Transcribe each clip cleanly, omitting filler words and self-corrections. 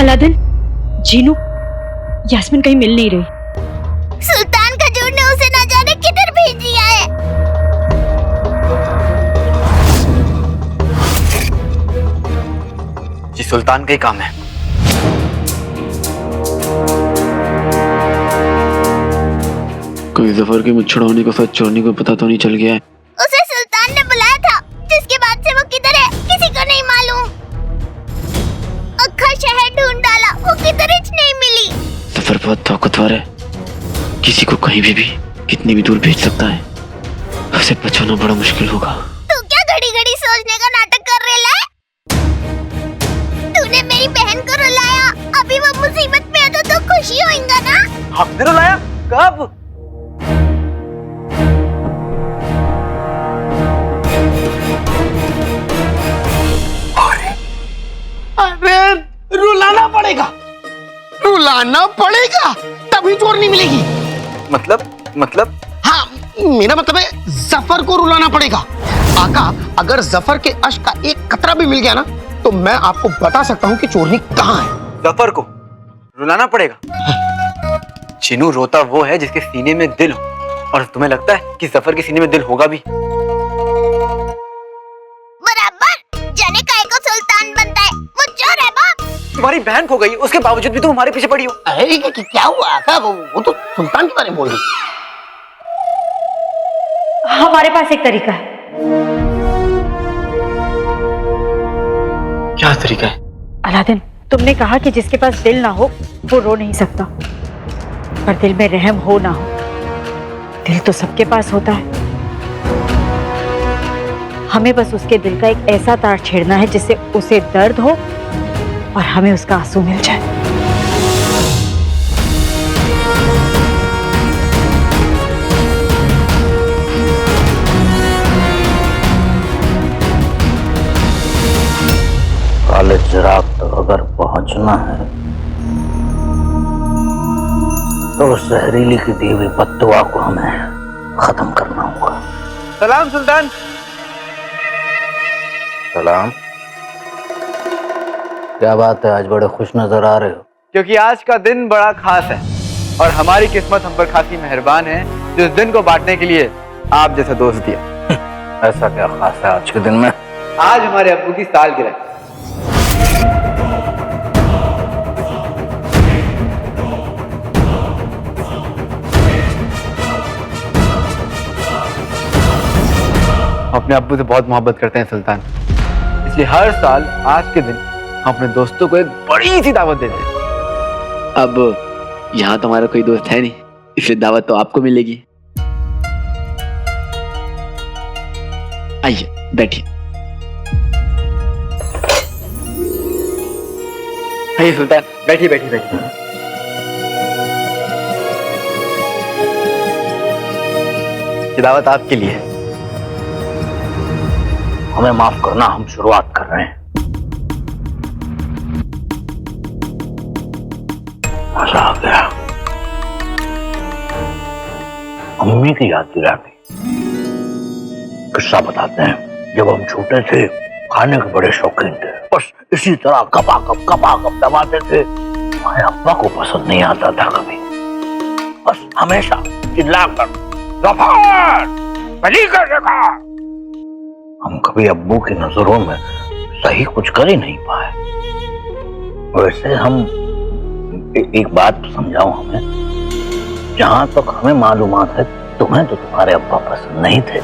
Aladdin, Jinu, Yasmin कहीं मिल नहीं रही। सुल्तान खजूर ने उसे न जाने किधर भेज दिया है। जी सुल्तान का ही काम है। कोई जफर के मुझ छुड़ाने को सच छोड़ने को पता तो नहीं चल गया है। उसे सुल्तान ने बुलाया था, जिसके बाद से वो किधर है किसी को नहीं मालूम। अक्खा शहर ढूंढ डाला, वो किधर ही नहीं मिली। जफर बहुत ताकतवर है, किसी को कहीं भी कितनी भी दूर भेज सकता है। उसे बचाना बड़ा मुश्किल होगा। तू क्या घड़ी घड़ी सोचने का नाटक कर रहे है? तूने मेरी बहन को रुलाया, अभी वो मुसीबत में है तो खुशी होएगा ना? हमने रुलाया? कब? अरे रुलाना पड़ेगा तभी चोर नहीं मिलेगी। मतलब हाँ, मेरा मतलब है जफर को रुलाना पड़ेगा। आका, अगर जफर के अश्क का एक कतरा भी मिल गया ना तो मैं आपको बता सकता हूँ कि चोरनी कहाँ है। जफर को रुलाना पड़ेगा? चिनू रोता वो है जिसके सीने में दिल हो, और तुम्हें लगता है कि जफर के सीने में दिल होगा भी? बराबर, जाने काहे को सुल्तान बनता है, वो चोर है बाप। तुम्हारी बहन खो गई, उसके बावजूद भी तुम हमारे पीछे पड़ी हो। अरे क्या हुआ आका? वो तो सुल्तान के बारे में बोल रही। हमारे पास एक तरीका है। क्या तरीका है? अलादीन, तुमने कहा कि जिसके पास दिल ना हो वो रो नहीं सकता, पर दिल में रहम हो ना हो। दिल तो सबके पास होता है, हमें बस उसके दिल का एक ऐसा तार छेड़ना है जिससे उसे दर्द हो और हमें उसका आंसू मिल जाए। काले चिराग तक अगर पहुंचना है तो उस जहरीली की दी हुई बद्दुआ को हमें खत्म करना होगा। सलाम सुल्तान। सलाम। क्या बात है, आज बड़े खुश नजर आ रहे हो? क्योंकि आज का दिन बड़ा खास है और हमारी किस्मत हम पर खासी मेहरबान है जो इस दिन को बांटने के लिए आप जैसा दोस्त दिया। ऐसा क्या खास है आज के दिन में? आज हमारे अब्बू की सालगिरह है। अपने अब्बू से बहुत मोहब्बत करते हैं सुल्तान, इसलिए हर साल आज के दिन हम अपने दोस्तों को एक बड़ी सी दावत देते हैं। अब यहाँ तो हमारा कोई दोस्त है नहीं, इसलिए दावत तो आपको मिलेगी। आइए बैठिए। आइए सुल्तान, बैठिए बैठिए बैठिए। ये दावत आपके लिए है। हमें माफ करना, हम शुरुआत कर रहे हैं। मजा आ गया। अम्मी की याद दिला दी। किस्सा बताते हैं, जब हम छोटे थे खाने के बड़े शौकीन थे, बस इसी तरह कपा दबाते थे। हमारे अब्बा को पसंद नहीं आता था कभी, बस हमेशा चिल्लाकर गफार बली कर रखा। हम कभी अब्बू की नजरों में सही कुछ कर ही नहीं पाए। वैसे हम एक बात समझाओ हमें, जहां तक हमें मालूमात है तुम्हें तो तुम्हारे अब्बा पसंद नहीं थे।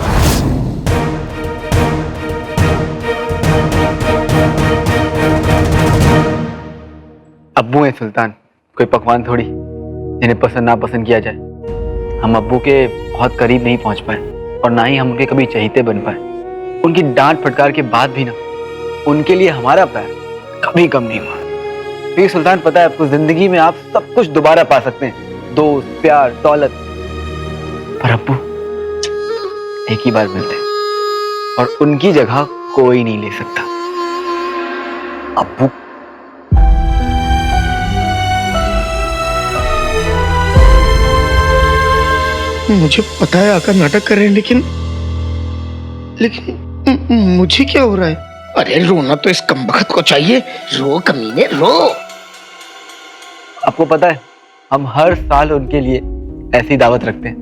अब्बू है सुल्तान, कोई पकवान थोड़ी जिन्हें पसंद ना पसंद किया जाए। हम अब्बू के बहुत करीब नहीं पहुंच पाए और ना ही हम उनके कभी चहीते बन पाए। उनकी डांट फटकार के बाद भी ना उनके लिए हमारा प्यार कभी कम नहीं हुआ। क्योंकि सुल्तान पता है आपको, जिंदगी में आप सब कुछ दोबारा पा सकते हैं, दोस्त, प्यार, दौलत, पर अब्बू एक ही बार मिलते हैं और उनकी जगह कोई नहीं ले सकता। अब्बू मुझे पता है आका नाटक कर रहे हैं, लेकिन मुझे क्या हो रहा है? अरे रोना तो इस कमबख्त को चाहिए। रो कमीने रो। आपको पता है, हम हर साल उनके लिए ऐसी दावत रखते हैं,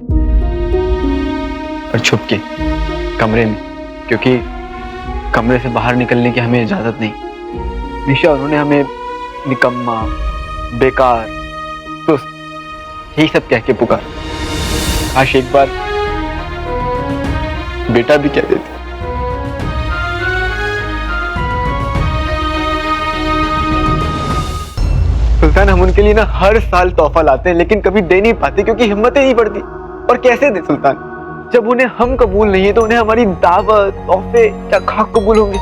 और छुप के कमरे में, क्योंकि कमरे से बाहर निकलने की हमें इजाजत नहीं। हमेशा उन्होंने हमें निकम्मा, बेकार, सुस्त यही सब कह के पुकार। काश एक बार बेटा भी कह देते। सुल्तान, हम उनके लिए ना हर साल तोहफा लाते हैं, लेकिन कभी दे नहीं पाते क्योंकि हिम्मत ही नहीं पड़ती। और कैसे दे सुल्तान, जब उन्हें हम कबूल नहीं है तो उन्हें हमारी दावत, तोहफे क्या खाक कबूल होंगे।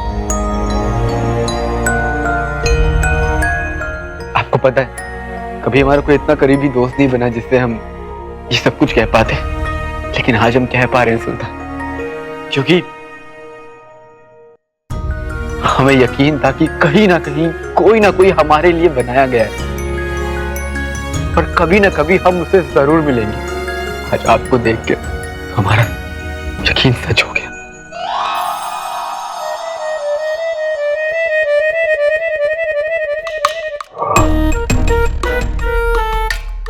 आपको पता है, कभी हमारा कोई इतना करीबी दोस्त नहीं बना जिससे हम ये सब कुछ कह पाते, लेकिन आज हम कह पा रहे हैं सुल्तान, क्योंकि हमें यकीन था कि कहीं ना कहीं कोई ना कोई हमारे लिए बनाया गया है, और कभी ना कभी हम उसे जरूर मिलेंगे। आज आपको देख के हमारा यकीन सच हो गया।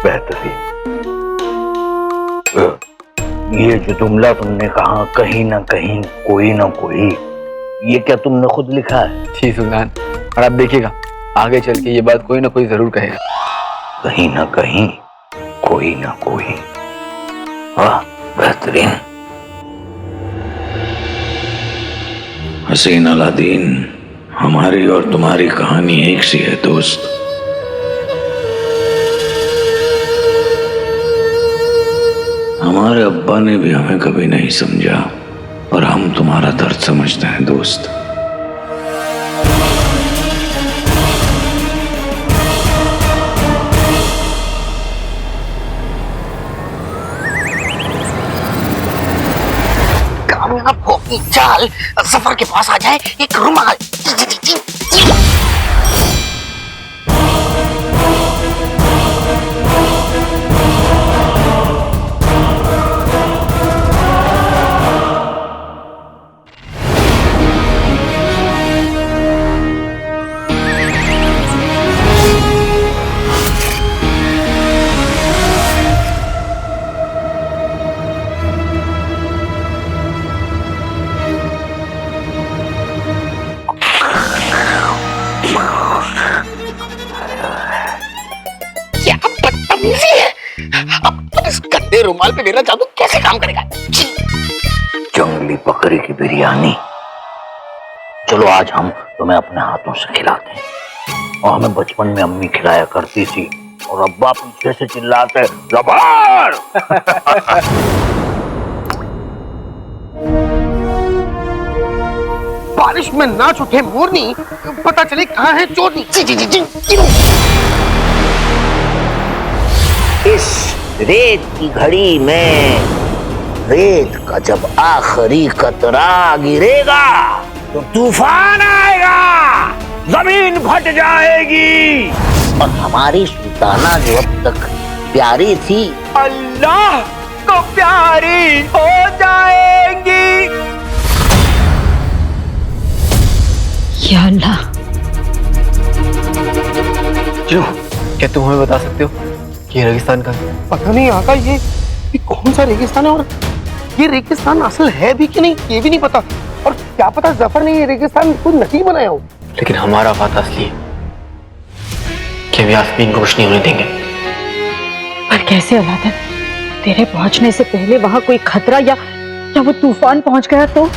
बेहतरीन। ये जो जुमला तुमने कहा, कहीं ना कोई, ये क्या तुमने खुद लिखा है? जी सुल्तान, और आप देखिएगा आगे चल के ये बात कोई ना कोई जरूर कहेगा। कहीं ना कोई। वाह, बेहतरीन। हसीन अलादीन, हमारी और तुम्हारी कहानी एक सी है दोस्त। हमारे अब्बा ने भी हमें कभी नहीं समझा, और हम तुम्हारा दर्द समझते हैं दोस्त। कामयाब हो अपनी चाल, जफर के पास आ जाए एक रुमाल। अब इस गंदे रुमाल पे मेरा जादू कैसे काम करेगा? जंगली बकरी की बिरयानी। चलो आज हम तुम्हें अपने हाथों से खिलाते हैं। और हमें बचपन में अम्मी खिलाया करती थी, और अब्बा पीछे से चिल्लाते जबार। बारिश में नाच उठे मोरनी, पता चले कहाँ है चोरनी। इस रेत की घड़ी में रेत का जब आखिरी कतरा गिरेगा तो तूफान आएगा, जमीन फट जाएगी, और हमारी सुल्ताना जो अब तक प्यारी थी, अल्लाह को प्यारी हो जाएंगी। या अल्लाह, क्यों? क्या तुम हमें बता सकते हो कि रेगिस्तान का? पता नहीं आका, ये कौन सा रेगिस्तान है, और ये रेगिस्तान असल है भी कि नहीं ये भी नहीं पता। और क्या पता जफर ने ये रेगिस्तान खुद नकली बनाया हो। लेकिन हमारा वादा असली है कि हम यास्मीन को कुछ नहीं होने देंगे। पर कैसे अलादीन, तेरे पहुंचने से पहले वहां कोई खतरा या वो तूफान पहुंच गया तो?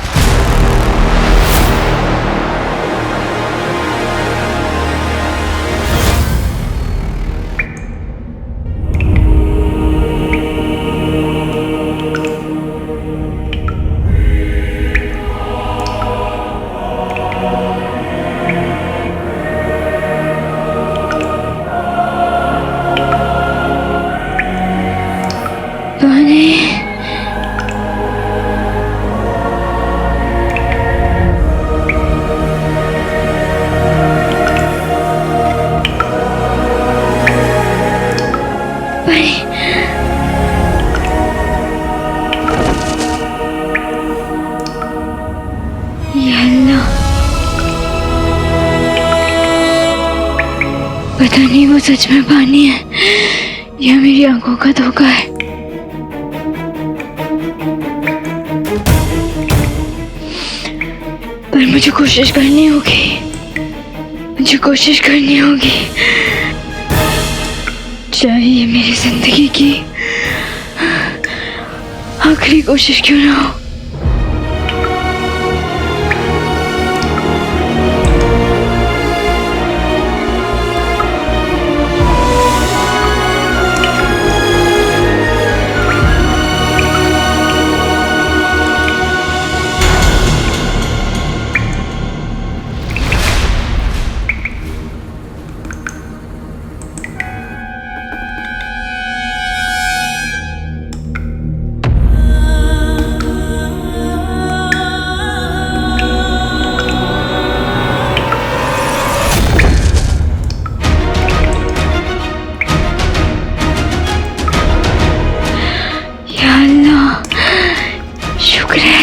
पता नहीं वो सच में पानी है या मेरी आंखों का धोखा है। पर मुझे कोशिश करनी होगी, मुझे कोशिश करनी होगी, चाहे ये मेरी जिंदगी की आखिरी कोशिश क्यों ना हो। शुक्र है।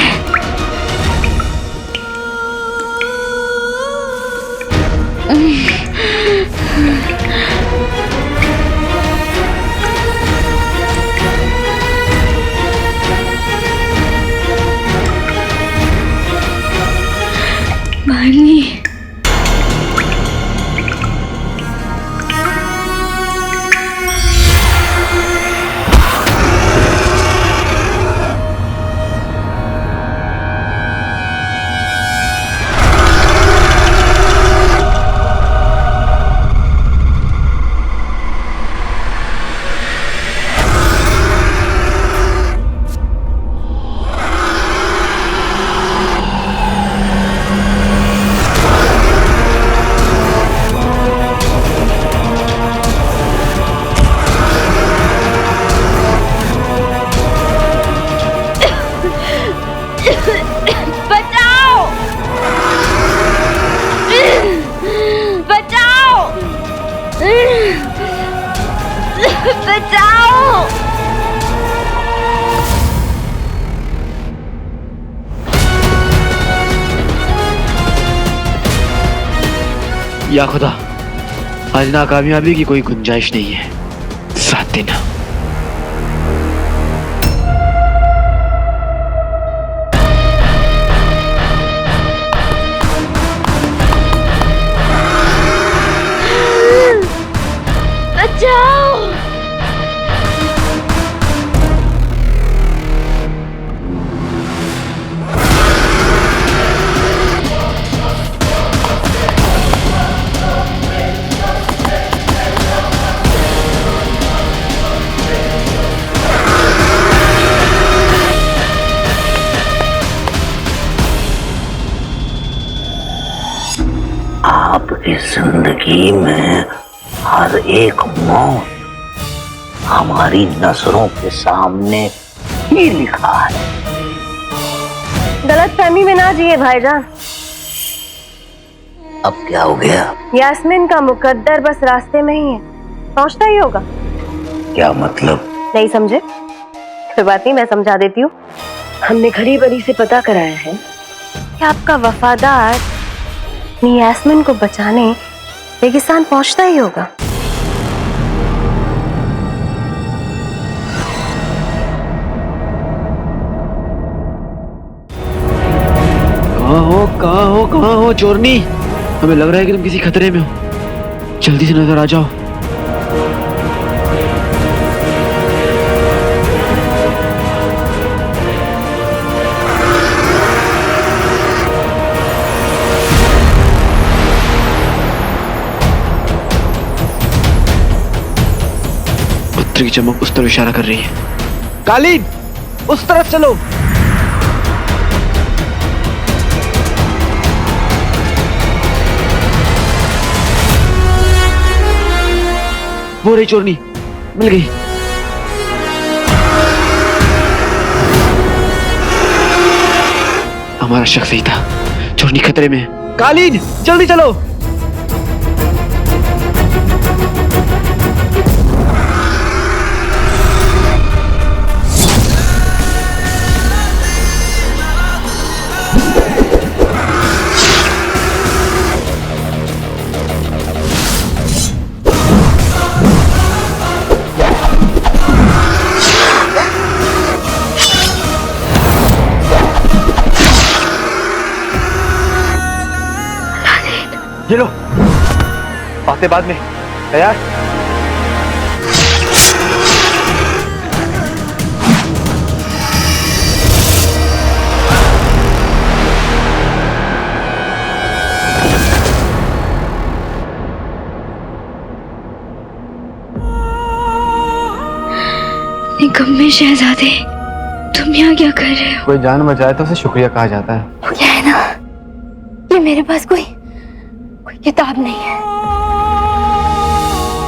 मानी बचाओ। या खुदा, आज नाकामयाबी की कोई गुंजाइश नहीं है। साथ देना। बचाओ। आपकी जिंदगी में हर एक मौत हमारी नजरों के सामने ही लिखा है। गलतफहमी में ना जिए भाईजान। अब क्या हो गया? यास्मीन का मुकद्दर बस रास्ते में ही है, पहुंचता ही होगा। क्या मतलब? नहीं समझे? कोई बात नहीं, मैं समझा देती हूँ। हमने खड़ी बड़ी से पता कराया है कि आपका वफादार अपनी यास्मीन को बचाने रेगिस्तान पहुंचता ही होगा। कहाँ हो चोरनी? हमें लग रहा है कि तुम किसी खतरे में हो। जल्दी से नजर आ जाओ। पत्थर की चमक उस तरफ इशारा कर रही है। कालीन, उस तरफ चलो। वो रही चोरनी, मिल गई। हमारा शक सही था, चोरनी खतरे में है। कालीन, जल्दी चलो। ये लो, बातें बाद में। तैयार? निकम्मे शहजादे, तुम यहाँ क्या कर रहे हो? कोई जान बचाए तो उसे शुक्रिया कहा जाता है। वो क्या है ना कि मेरे पास कोई किताब नहीं है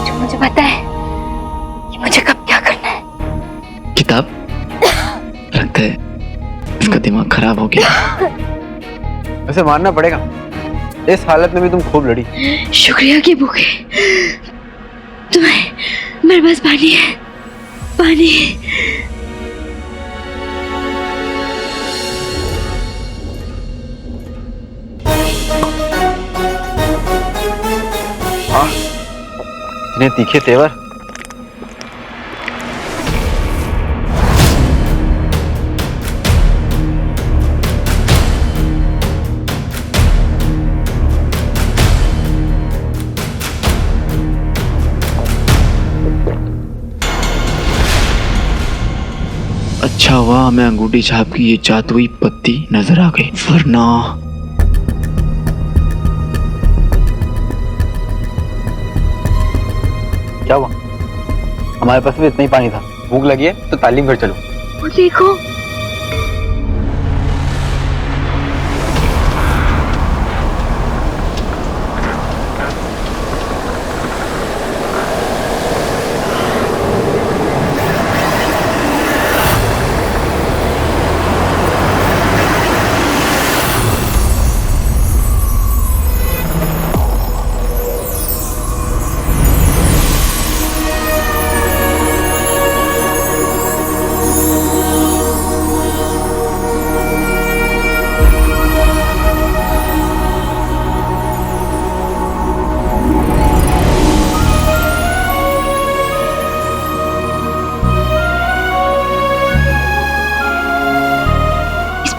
जो मुझे पता है कि मुझे कब क्या करना है। किताब? लगता है इसका दिमाग खराब हो गया। उसे मारना पड़ेगा, इस हालत में भी तुम खूब लड़ी। शुक्रिया की भूखे। तुम्हें मेरे पास पानी है, पानी। हाँ, इतने तीखे तेवर। अच्छा हुआ हमें अंगूठी छाप की ये जादुई पत्ती नजर आ गई, वरना क्या हुआ? हमारे पास भी इतना ही पानी था। भूख लगी है तो तालीम घर चलो। वो देखो,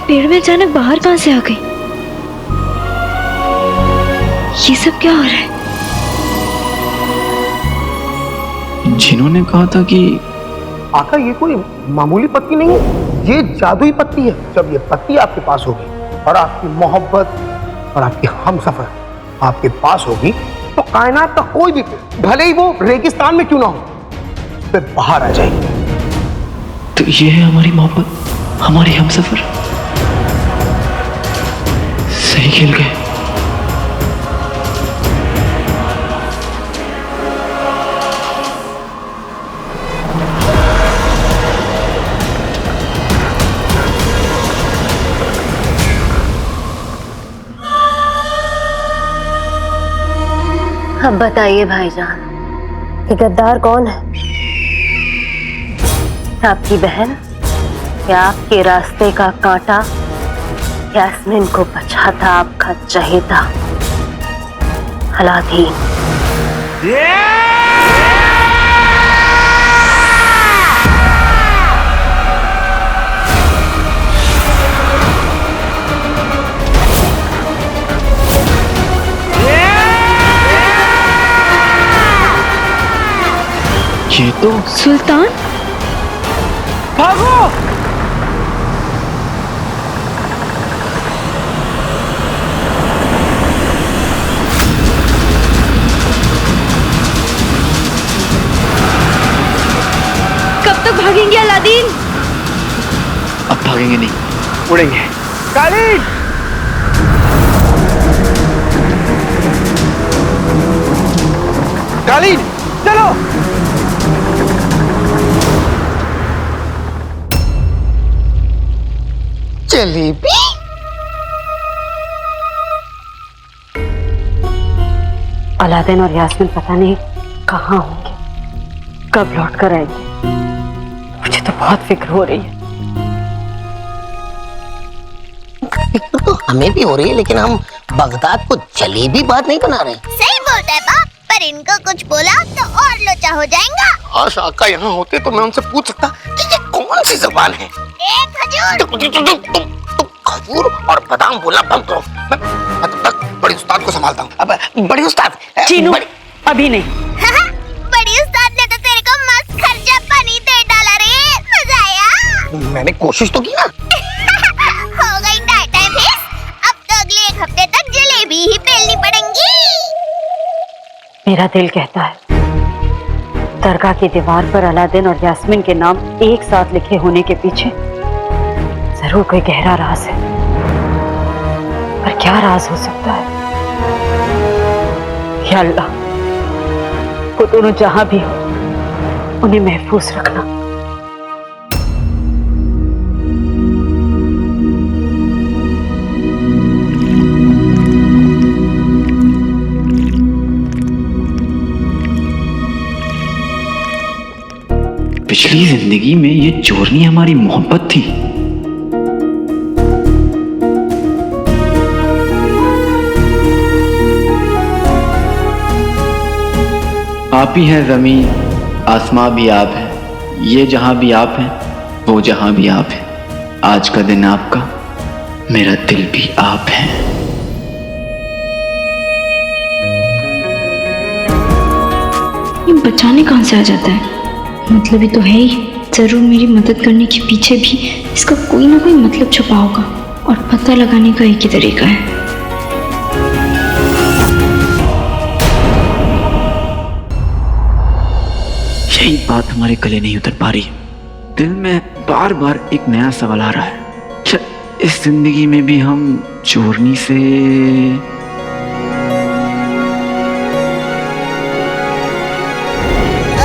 पेड़ में अचानक बाहर कहां से आ गई? ये सब क्या हो रहा है? जिन्होंने कहा था कि आका ये कोई मामूली पत्ती नहीं है, ये जादुई पत्ती है। जब ये पत्ती आपके पास होगी और आपकी मोहब्बत और आपकी हमसफर आपके पास होगी तो कायनात का कोई भी, भले ही वो रेगिस्तान में क्यों ना हो, उस पे बाहर आ जाएगी। तो ये है हमारी मोहब्बत, हमारी हमसफर। सही खेल गए। अब बताइए भाईजान कि गद्दार कौन है? आपकी बहन या आपके रास्ते का कांटा? यास्मीन को बचाता आपका चहेता अलादीन। ये तो सुल्तान, भागो! कब तक भागेंगे अलादीन? अब भागेंगे नहीं, उड़ेंगे। कालीन! कालीन, चलो! जलेबी? अलादीन और यास्मीन पता नहीं कहाँ होंगे, कब लौट कर आएंगे। मुझे तो बहुत फिक्र हो रही है। फिक्र तो हमें भी हो रही है, लेकिन हम बगदाद को जलेबी बात नहीं बना रहे। सही बोलता है बाप, पर इनको कुछ बोला तो और लोचा हो जाएगा। काश आका यहाँ होते तो मैं उनसे पूछ सकता कि ये कौन सी जबान है। खजूर। तुम खजूर और बादाम बोलना बंद करो। मैं तब तक बड़ी उस्ताद को संभालता हूँ। अब बड़ी उस्ताद चीनू, बड़ी- अभी नहीं। बड़ी उस्ताद ने तो तेरे को मस्त खर्चा पानी दे डाला रे, मजा आया। मैंने कोशिश तो की ना। हो गई टाटा फिश, अब तो अगले 1 हफ्ते तक जलेबी ही पेलनी पड़ेंगी। मेरा दिल कहता है दरगाह की दीवार पर अलादीन और यास्मीन के नाम एक साथ लिखे होने के पीछे जरूर कोई गहरा राज है। पर क्या राज हो सकता है? या अल्लाह, वो दोनों जहां भी हो उन्हें महफूज रखना। पिछली जिंदगी में ये चोरनी हमारी मोहब्बत थी। आप ही हैं जमीन, आसमां भी आप है, ये जहां भी आप हैं, वो जहां भी आप हैं। आज का दिन आपका, मेरा दिल भी आप है। ये बचाने कहां से आ जाता है? मतलब ही तो है ही, जरूर मेरी मदद करने के पीछे भी इसका कोई ना कोई मतलब छुपा होगा और पता लगाने का एक ही तरीका है। यही बात हमारे गले नहीं उतर पा रही। दिल में बार बार एक नया सवाल आ रहा है, क्या इस जिंदगी में भी हम चोरनी से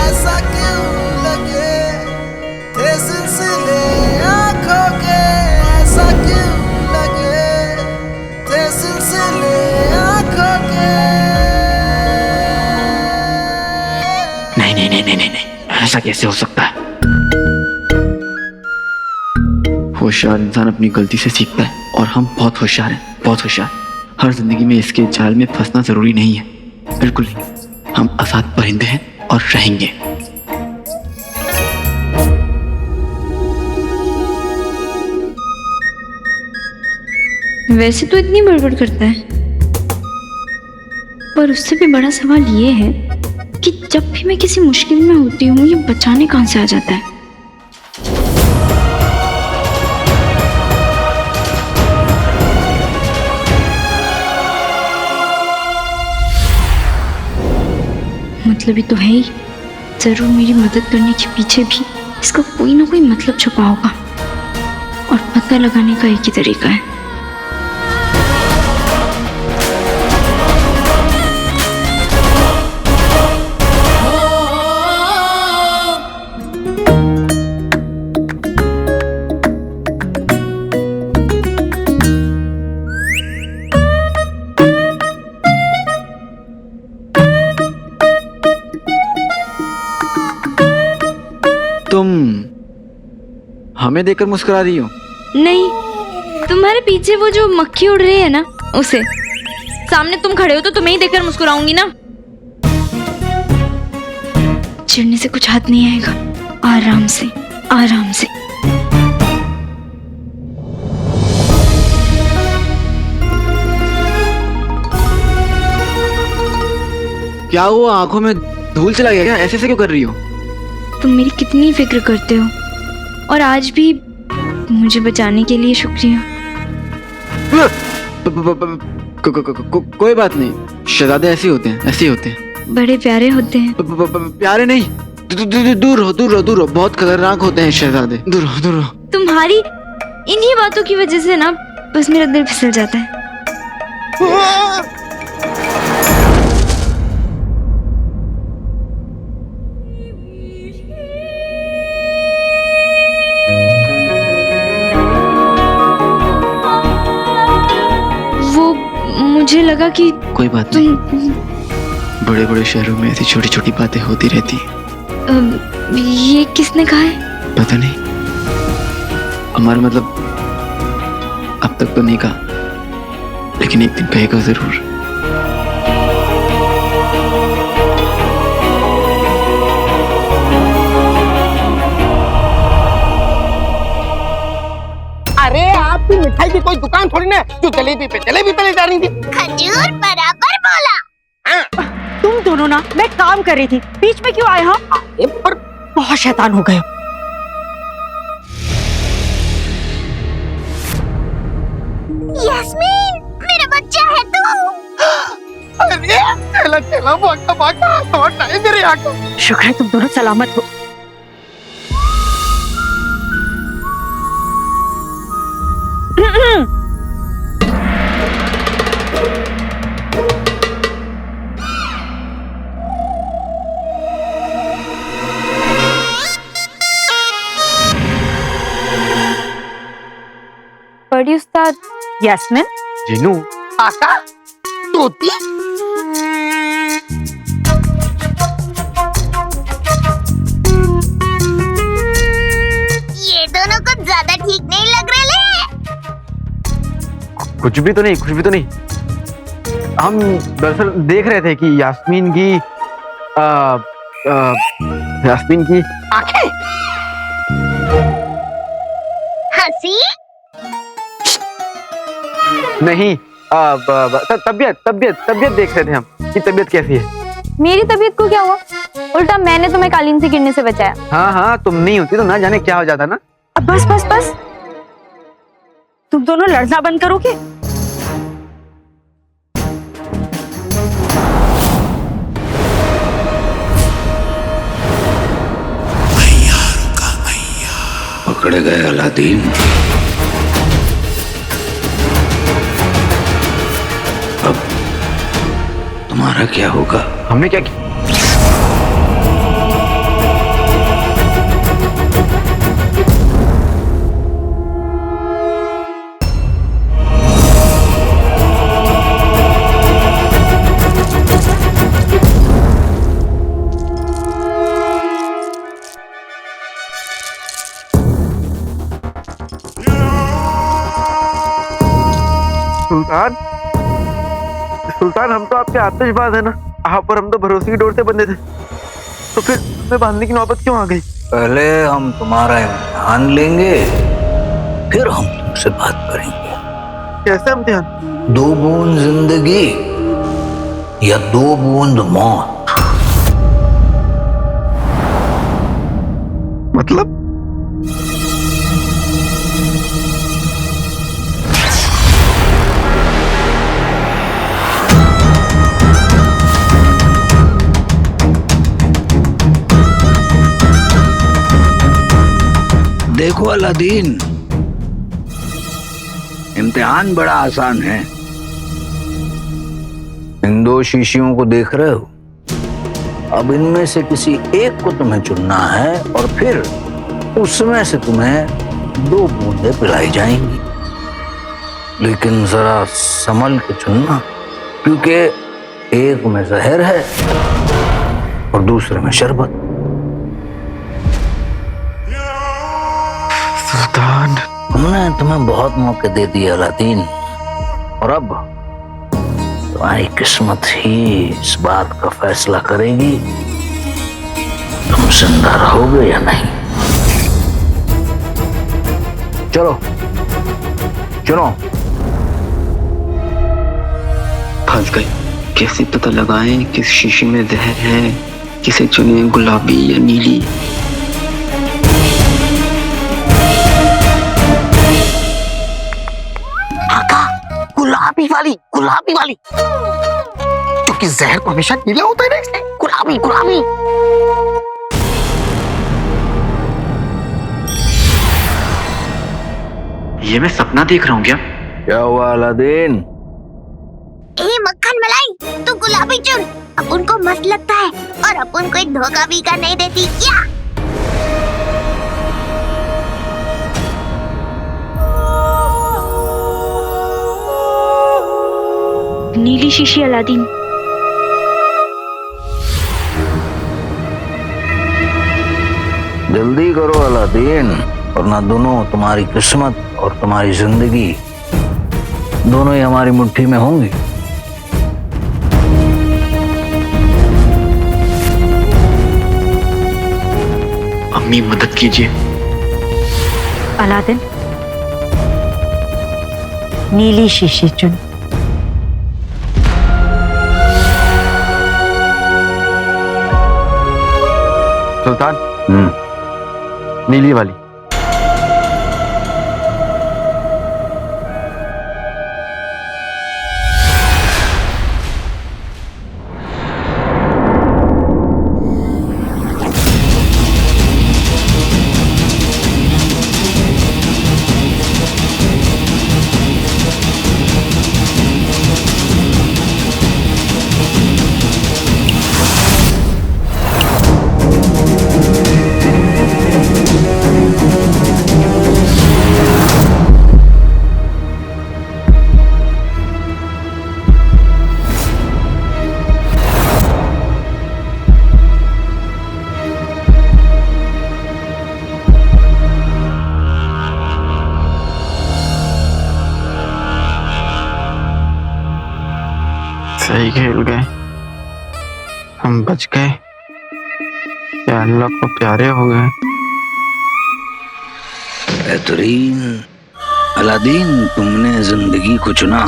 ऐसा क्यों लगे थे सिलसिले आँखों के, ऐसा क्यों लगे थे सिलसिले आँखों के। नहीं नहीं नहीं नहीं नहीं नहीं, ऐसा कैसे हो सकता है? होशियार इंसान अपनी गलती से सीखता है और हम बहुत होशियार हैं, बहुत होशियार। हर जिंदगी में इसके जाल में फंसना जरूरी नहीं है, बिल्कुल नहीं। हम आजाद परिंदे हैं और रहेंगे। वैसे तो इतनी बड़बड़ करता है, पर उससे भी बड़ा सवाल ये है कि जब भी मैं किसी मुश्किल में होती हूँ, ये बचाने कहां से आ जाता है? मतलब ही तो है ही, जरूर मेरी मदद करने के पीछे भी इसका कोई ना कोई मतलब छुपा होगा और पता लगाने का एक ही तरीका है। तुम हमें देखकर मुस्कुरा रही हो? नहीं, तुम्हारे पीछे वो जो मक्खी उड़ रही है ना, उसे। सामने तुम खड़े हो तो तुम्हें ही देखकर मुस्कुराऊंगी ना। चिढ़ने से कुछ हाथ नहीं आएगा, आराम से आराम से। क्या हुआ, आंखों में धूल चला गया क्या? ऐसे क्यों कर रही हो? तुम मेरी कितनी फिक्र करते हो और आज भी मुझे बचाने के लिए शुक्रिया। कोई बात नहीं, शहजादे ऐसे होते हैं, ऐसे होते हैं। बड़े प्यारे होते हैं। प्यारे नहीं, दूर रहो, दूर रहो, दूर रहो। बहुत खतरनाक होते हैं शहजादे, दूर रहो, दूर रहो। तुम्हारी इन्हीं बातों की वजह से ना बस मेरा दिल फिसल जाता है। वो मुझे लगा कि कोई बात नहीं, बड़े बड़े शहरों में ऐसी छोटी छोटी बातें होती रहती हैं। ये किसने कहा है? पता नहीं, हमारा मतलब अब तक तो नहीं कहा, लेकिन एक दिन कहेगा जरूर। अरे आपकी मिठाई की कोई दुकान थोड़ी ना जो जलेबी पे जलेबी तले जा रही थी। खजूर बराबर बोला। तुम दोनों ना, मैं काम कर रही थी, बीच में क्यों आए हो? पर बहुत शैतान हो गए हो। यास्मीन, मेरा बच्चा है तू। अरे चला चला भागा भागा, लौट आए मेरे आका। शुक्र है तुम दोनों सलामत हो। बड़ी उस्ताद, यास्मीन, जीनू, आका, तोती। ये दोनों कुछ ज्यादा ठीक नहीं लग रहे ले। कुछ भी तो नहीं, कुछ भी तो नहीं। हम दरअसल देख रहे थे कि यास्मीन की आंखें हंसी नहीं, तबीयत तबीयत तबीयत देख रहे थे हम कि तबीयत कैसी है। मेरी तबीयत को क्या हुआ? उल्टा मैंने तुम्हें कालीन से गिरने से बचाया। हाँ हाँ, तुम नहीं होती तो ना जाने क्या हो जाता ना। अब बस बस बस, तुम दोनों लड़ना बंद करोगे? पकड़ गए अलादीन। अब तुम्हारा क्या होगा? हमने क्या किया? सुल्तान, सुल्तान, हम तो आपके आतिशबाज है ना, आप पर हम तो भरोसे की डोर से बंधे थे, तो फिर हमें बांधने की नौबत क्यों आ गई? पहले हम तुम्हारा इम्तिहान लेंगे, फिर हम तुमसे बात करेंगे। कैसा इम्तिहान? 2 बूंद जिंदगी या 2 बूंद मौत। मतलब? देखो अलादीन, इम्तिहान बड़ा आसान है। इन 2 शीशियों को देख रहे हो? अब इनमें से किसी एक को तुम्हें चुनना है और फिर उसमें से तुम्हें 2 बूंदें पिलाई जाएंगी। लेकिन जरा संभल के चुनना, क्योंकि एक में जहर है और दूसरे में शरबत। सुल्तान, हमने तुम्हें बहुत मौके दे दिए अलादीन, और अब तुम्हारी किस्मत ही इस बात का फैसला करेगी तुम जिंदा रहोगे या नहीं। चलो चलो। फंस गए। कैसे पता लगाएं किस शीशे में जहर है, किसे चुने, गुलाबी या नीली? गुलाबी वाली, गुलाबी वाली, क्योंकि जहर को हमेशा नीला होता है ना, इसलिए गुलाबी गुलाबी। ये मैं सपना देख रहा हूँ क्या? क्या हुआ अलादीन? ए मक्खन मलाई, तू गुलाबी चुन। अपन को मस्त लगता है और अपन कोई धोखा भी कर नहीं देती क्या? नीली शीशी अलादीन। जल्दी करो अलादीन, वरना दोनों, तुम्हारी किस्मत और तुम्हारी जिंदगी, दोनों ही हमारी मुट्ठी में होंगी। अम्मी मदद कीजिए। अलादीन, नीली शीशी चुन। सुल्तान, नीली वाली। सही खेल गए, हम बच गए, या अल्लाह को प्यारे हो गए। बेहतरीन अलादीन, तुमने जिंदगी को चुना।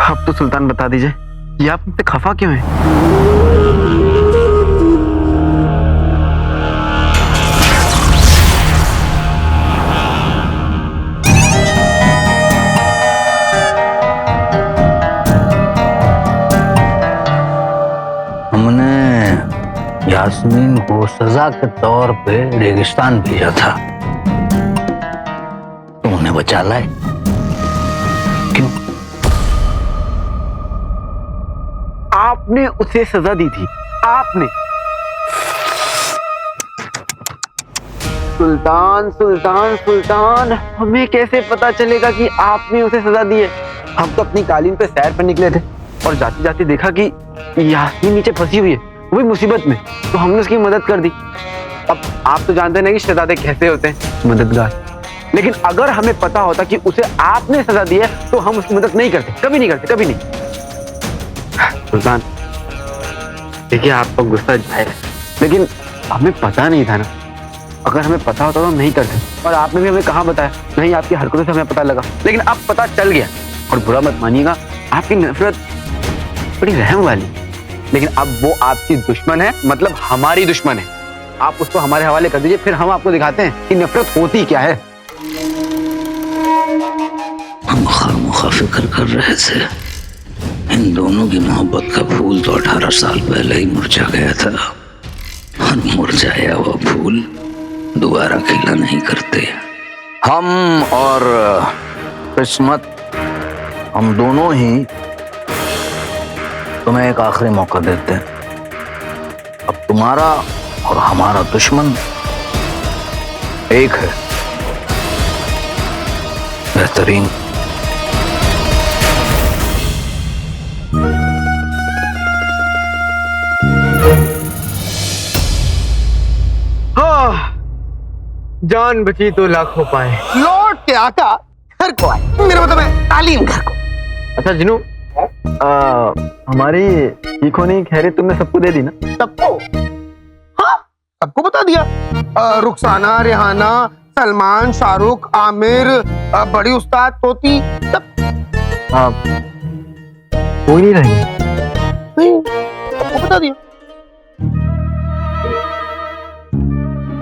अब तो सुल्तान बता दीजिए, ये आप मुझसे खफा क्यों हैं? हमने यास्मीन को सजा के तौर पे रेगिस्तान भेजा था, तो उन्हें बचा लाए। क्यों? आपने उसे सजा दी थी, आपने। सुल्तान सुल्तान सुल्तान, हमें कैसे पता चलेगा कि आपने उसे सजा दी है? हम तो अपनी कालीन पे सैर पर निकले थे और जाते जाते देखा कि यास्मीन नीचे फंसी हुई है, वो भी मुसीबत में, तो हमने उसकी मदद कर दी। अब आप तो जानते हैं कि शहजादे कैसे होते हैं, मददगार। लेकिन अगर हमें पता होता कि उसे आपने सजा दी है तो हम उसकी मदद नहीं करते, कभी नहीं करते, कभी नहीं। सुल्तान देखिए, आपका गुस्सा जायज है, लेकिन हमें पता नहीं था ना। अगर हमें पता होता तो हम नहीं करते। और आपने भी हमें कहाँ बताया? नहीं, आपकी हरकतों से हमें पता लगा, लेकिन अब पता चल गया। और बुरा मत मानिएगा, आपकी नफरत बड़ी रहम वाली, लेकिन अब वो आपकी दुश्मन है, मतलब हमारी दुश्मन है। आप उसको हमारे हवाले कर दीजिए, फिर हम आपको दिखाते हैं कि नफरत होती क्या है। हम खामखा फिक्र कर रहे थे, इन दोनों की मोहब्बत का फूल तो 18 साल पहले ही मुरझा गया था, और मुरझाया हुआ फूल दोबारा खिला नहीं करते। हम और किस्मत, हम दोनों ही तुम्हें एक आखिरी मौका देते हैं। अब तुम्हारा और हमारा दुश्मन एक है। बेहतरीन। जान बची तो लाखों पाए। लौट के आका घर को आए, मेरा मतलब है तालीम घर को। अच्छा जिनू, हमारी ठीक होने की खैरियत तुमने सबको दे दी ना? सबको? हाँ, सबको बता दिया। रुखसाना, रेहाना, सलमान, शाहरुख, आमिर, बड़ी उस्ताद, तोती, सब। कोई नहीं रहेंगे? नहीं, सबको बता दिया।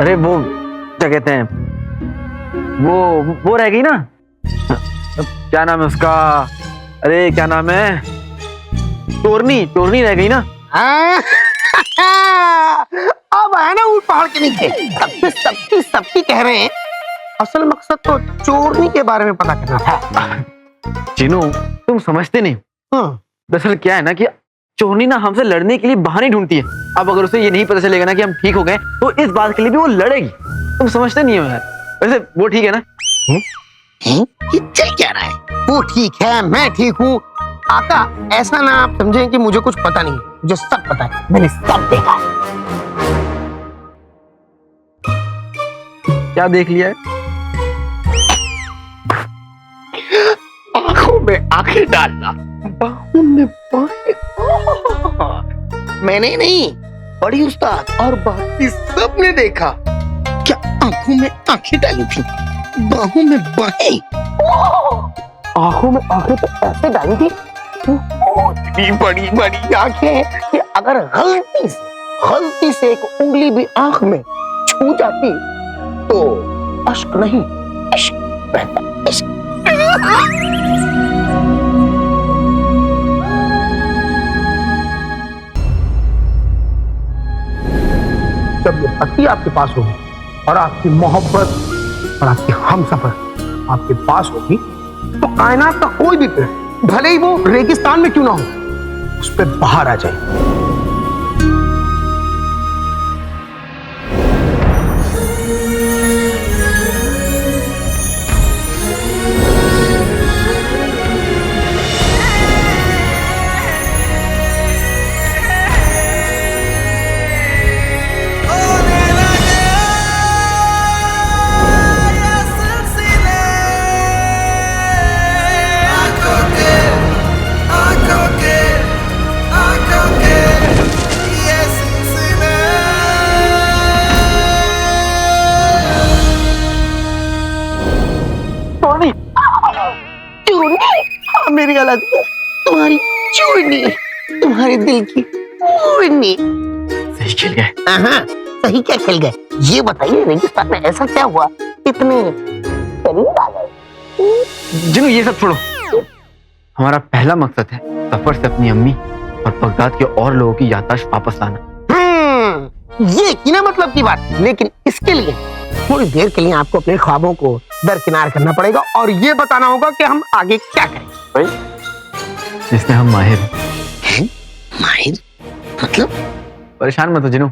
अरे वो क्या कहते हैं, वो रह गई ना, क्या नाम है उसका? अरे क्या नाम है? चोरनी रह गई ना। अब आया ना ऊट पहाड़ के नीचे, सबकी कह रहे हैं। असल मकसद तो चोरनी के बारे में पता करना था। चिनू, तुम समझते नहीं। दरअसल क्या है ना कि चोरनी ना हमसे लड़ने के लिए बहाने ढूंढती है। अब अगर उसे ये नहीं पता चलेगा ना कि हम ठीक हो गए, तो इस बात के लिए भी वो लड़ेगी। तुम समझते नहीं हो यार। वैसे वो ठीक है ना? ये चल क्या रहा है? वो ठीक है, मैं ठीक हूँ। आका, ऐसा ना आप समझें कि मुझे कुछ पता नहीं, मुझे सब पता है, मैंने सब देखा है। क्या देख लिया है? आंखों में आंखें डालना, बाहों में बाहें। मैंने नहीं, बड़ी उस्ताद और बाकी सबने देखा। क्या आंखों में आंखें डाली थी, बाहों में बाहें। आंखों में आंखें तो ऐसे डाली थी, इतनी बड़ी बड़ी आंखें कि अगर गलती से एक उंगली भी आंख में छू जाती तो अश्क नहीं इश्क बहता, इश्क। जब ये पत्ती आपके पास होगी और आपकी मोहब्बत और आपकी हमसफर आपके पास होगी तो कायनात का कोई भी पेड़, भले ही वो रेगिस्तान में क्यों ना हो, उस पे बाहर आ जाए। मेरी अलादीन, तुम्हारी चूड़नी, तुम्हारे दिल की चूड़नी। सही खिल गए। सही क्या खिल गए? ये बताइए रेगिस्तान में ऐसा क्या हुआ इतने करीब आ गए? जिन्नू ये सब छोड़ो, हमारा पहला मकसद है सफर से अपनी अम्मी और बगदाद के और लोगों की याददाश्त वापस लाना। ये की ना मतलब की बात, लेकिन इसके लिए थोड़ी देर के लिए आपको अपने ख्वाबों को दरकिनार करना पड़ेगा और ये बताना होगा कि हम आगे क्या करें। भाई, जिसमें हम माहिर हैं। माहिर मतलब? परेशान मत हो जिनू,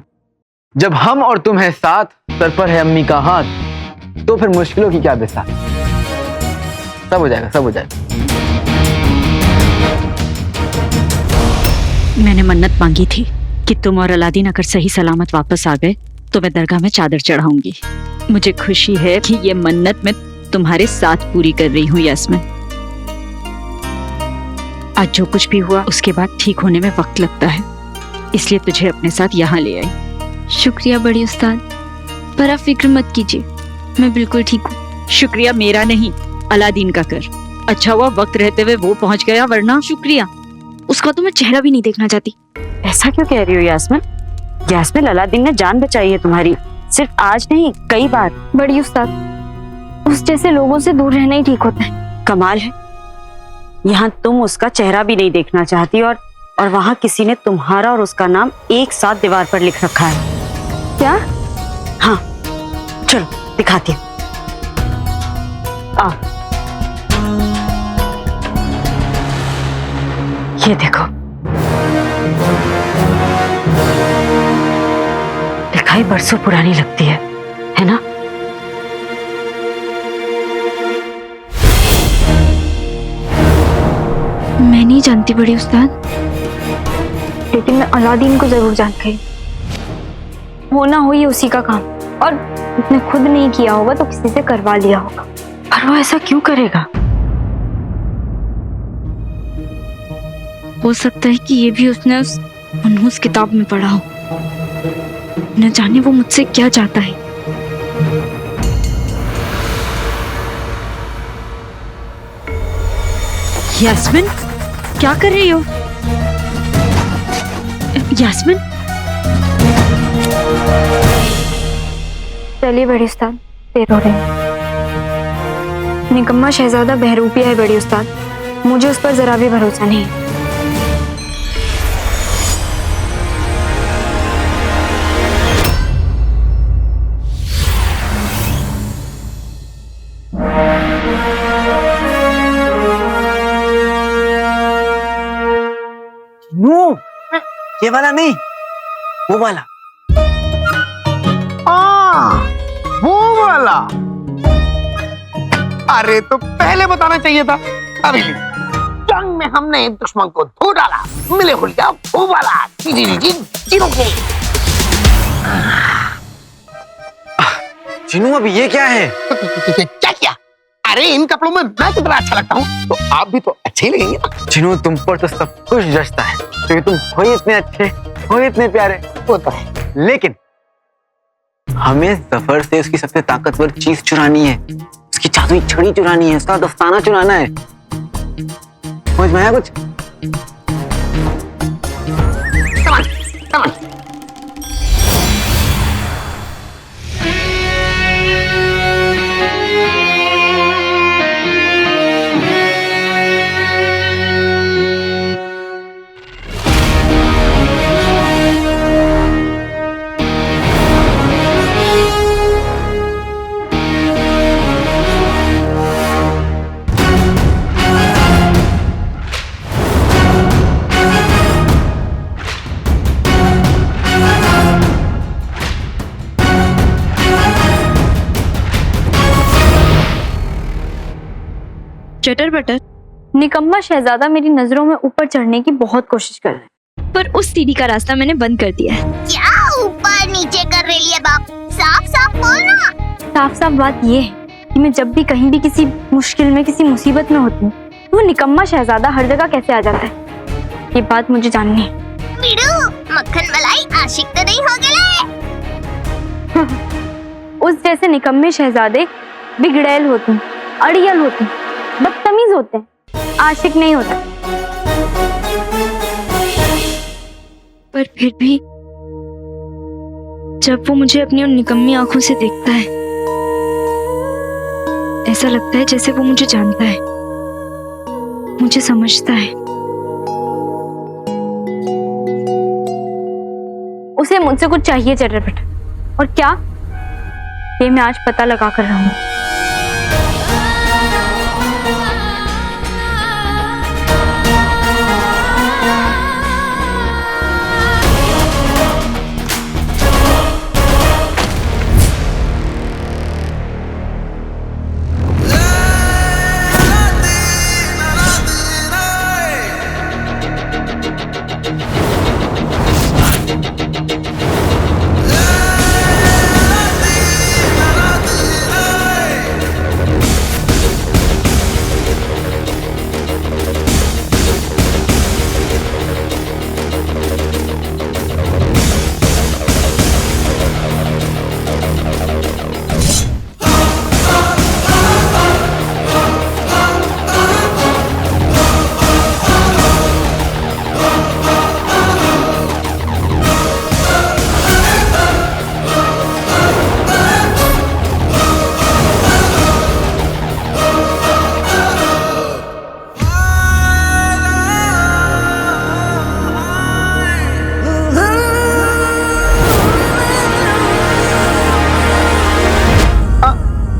जब हम और तुम है साथ, सर पर है अम्मी का हाथ, तो फिर मुश्किलों की क्या बिसात। सब हो जाएगा, सब हो जाएगा। मैंने मन्नत मांगी थी कि तुम और अलादीन अगर सही सलामत वापस आ गए तो मैं दरगाह में चादर चढ़ाऊंगी। मुझे खुशी है कि ये मन्नत मैं तुम्हारे साथ पूरी कर रही हूँ यास्मिन। आज जो कुछ भी हुआ उसके बाद ठीक होने में वक्त लगता है, इसलिए तुझे अपने साथ यहाँ ले आई। शुक्रिया बड़ी उस्ताद, पर आप फिक्र मत कीजिए, मैं बिल्कुल ठीक हूँ। शुक्रिया मेरा नहीं, अलादीन का कर। अच्छा हुआ वक्त रहते हुए वो पहुँच गया, वरना। शुक्रिया, उसका तो मैं चेहरा भी नहीं देखना चाहती। ऐसा क्यों कह रही हो यास्मिन? यास्मिन, अलादीन ने जान बचाई है तुम्हारी, सिर्फ आज नहीं कई बार। बड़ी उस्ताद, उस जैसे लोगों से दूर रहना ही ठीक होता है। कमाल है, यहाँ तुम उसका चेहरा भी नहीं देखना चाहती और वहाँ किसी ने तुम्हारा और उसका नाम एक साथ दीवार पर लिख रखा है। क्या? हाँ, चलो दिखाती हूँ। आओ, ये देखो, लिखाई बरसों पुरानी लगती है ना? मैं नहीं जानती बड़ी उस्ताद, लेकिन मैं अलादीन को जरूर जान गई। होना हो ये उसी का काम, और उसने खुद नहीं किया होगा तो किसी से करवा लिया होगा। पर वो ऐसा क्यों करेगा? हो सकता है कि ये भी उसने उस मनहूस किताब में पढ़ा हो। न जाने वो मुझसे क्या चाहता है। यास्मिन, क्या कर रही हो? यास्मिन, चलिए बड़ी उस्ताद, देर हो रही है। निकम्मा शहजादा बहरूपिया है बड़ी उस्ताद, मुझे उस पर जरा भी भरोसा नहीं है। ये वाला नहीं, वो वाला। वो वाला। अरे तो पहले बताना चाहिए था। अभी जंग में हमने दुश्मन को धो डाला, मिले हुलिया वो वाला। जिनू, अभी ये क्या है? क्या किया? अरे इन कपड़ों में मैं कितना अच्छा लगता हूँ, तो आप भी तो अच्छे ही लगेंगे ना। जिनू, तुम पर तो सब कुछ जचता है, क्योंकि तुम हो ही इतने अच्छे, हो ही इतने प्यारे। वो तो है, लेकिन हमें जफर से उसकी सबसे ताकतवर चीज चुरानी है, उसकी जादुई छड़ी चुरानी है, उसका दस्ताना चुराना है। समझ में आया कुछ? चटर बटर, निकम्मा शहजादा मेरी नजरों में ऊपर चढ़ने की बहुत कोशिश कर रहा है, पर उस सीढ़ी का रास्ता मैंने बंद कर दिया है। क्या ऊपर नीचे कर रही है बाप? साफ साफ बोलना। साफ साफ बात ये है कि मैं जब भी कहीं भी किसी मुश्किल में, किसी मुसीबत में होती हूँ, वो निकम्मा शहजादा हर जगह कैसे आ जाता है, ये बात मुझे जाननी है। बिड़ू, मक्खन मलाई आशिक तो नहीं हो गए? उस जैसे निकम्मे शहजादे बिगड़ैल होते हैं, अड़ियल होते हैं, बदतमीज होते हैं, आशिक नहीं होता। पर फिर भी जब वो मुझे अपनी उन निकम्मी आंखों से देखता है, ऐसा लगता है जैसे वो मुझे जानता है, मुझे समझता है। उसे मुझसे कुछ चाहिए चटरपट, और क्या, ये मैं आज पता लगा कर रहा हूँ।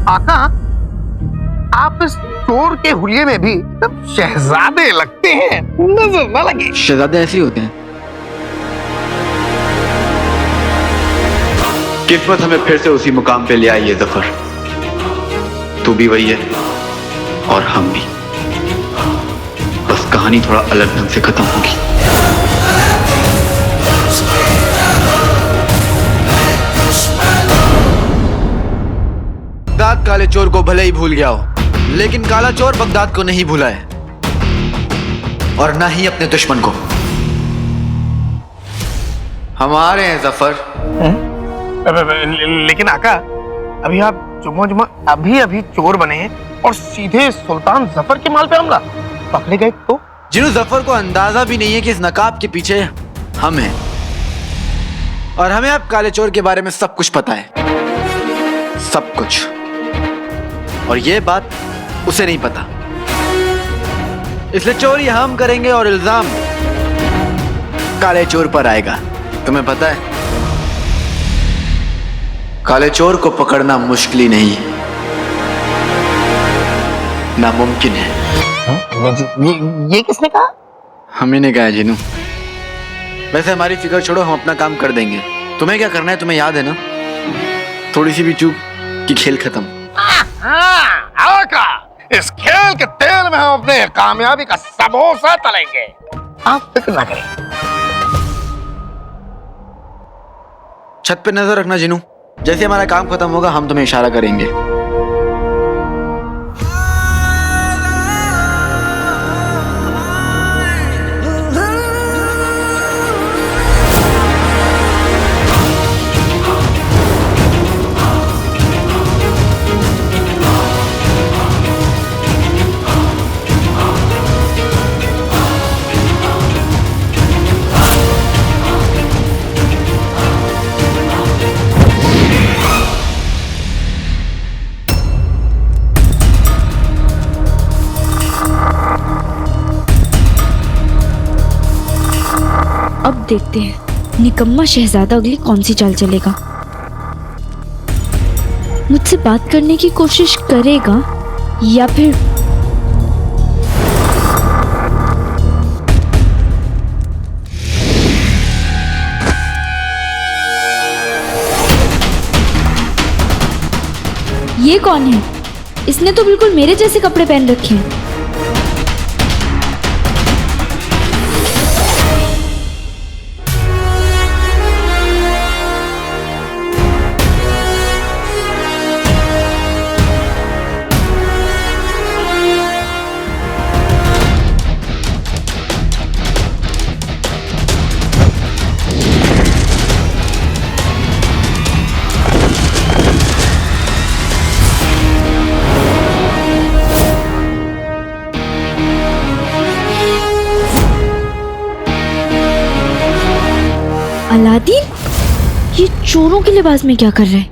आका, आप इस चोर के हुलिये में भी तब शहजादे लगते हैं, नजर न लगे। शहजादे ऐसे ही होते हैं। किस्मत हमें फिर से उसी मुकाम पे ले आई है जफर। तू भी वही है और हम भी, बस कहानी थोड़ा अलग ढंग से खत्म होगी। बगदाद काले चोर को भले ही भूल गया हो, लेकिन काला चोर बगदाद को नहीं भूला है, और ना ही अपने दुश्मन को। हम आ रहे हैं जफर। लेकिन आका, अभी आप जुम्मा अभी चोर बने हैं और सीधे सुल्तान जफर के माल पे हमला, पकड़े गए तो? जिन्हों जफर को अंदाजा भी नहीं है कि इस नकाब के पीछे हम हैं, और हमें अब काले चोर के बारे में सब कुछ पता है, सब कुछ। और ये बात उसे नहीं पता, इसलिए चोरी हम करेंगे और इल्जाम काले चोर पर आएगा। तुम्हें पता है, काले चोर को पकड़ना मुश्किल ही नहीं, नामुमकिन है। ये किसने कहा? हमें ने कहा जिनू। वैसे हमारी फिक्र छोड़ो, हम अपना काम कर देंगे। तुम्हें क्या करना है, तुम्हें याद है ना? थोड़ी सी भी चूक कि खेल खत्म। आका, इस खेल के तेल में हम अपने कामयाबी का समोसा तलेंगे, आप फिक्र ना करें। छत पे नजर रखना जिनू, जैसे हमारा काम खत्म होगा हम तुम्हें इशारा करेंगे। देखते हैं निकम्मा शहजादा अगली कौन सी चाल चलेगा। मुझसे बात करने की कोशिश करेगा या फिर ये कौन है? इसने तो बिल्कुल मेरे जैसे कपड़े पहन रखे हैं। अलादीन, ये चोरों के लिबास में क्या कर रहे हैं?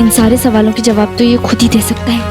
इन सारे सवालों के जवाब तो ये खुद ही दे सकता है।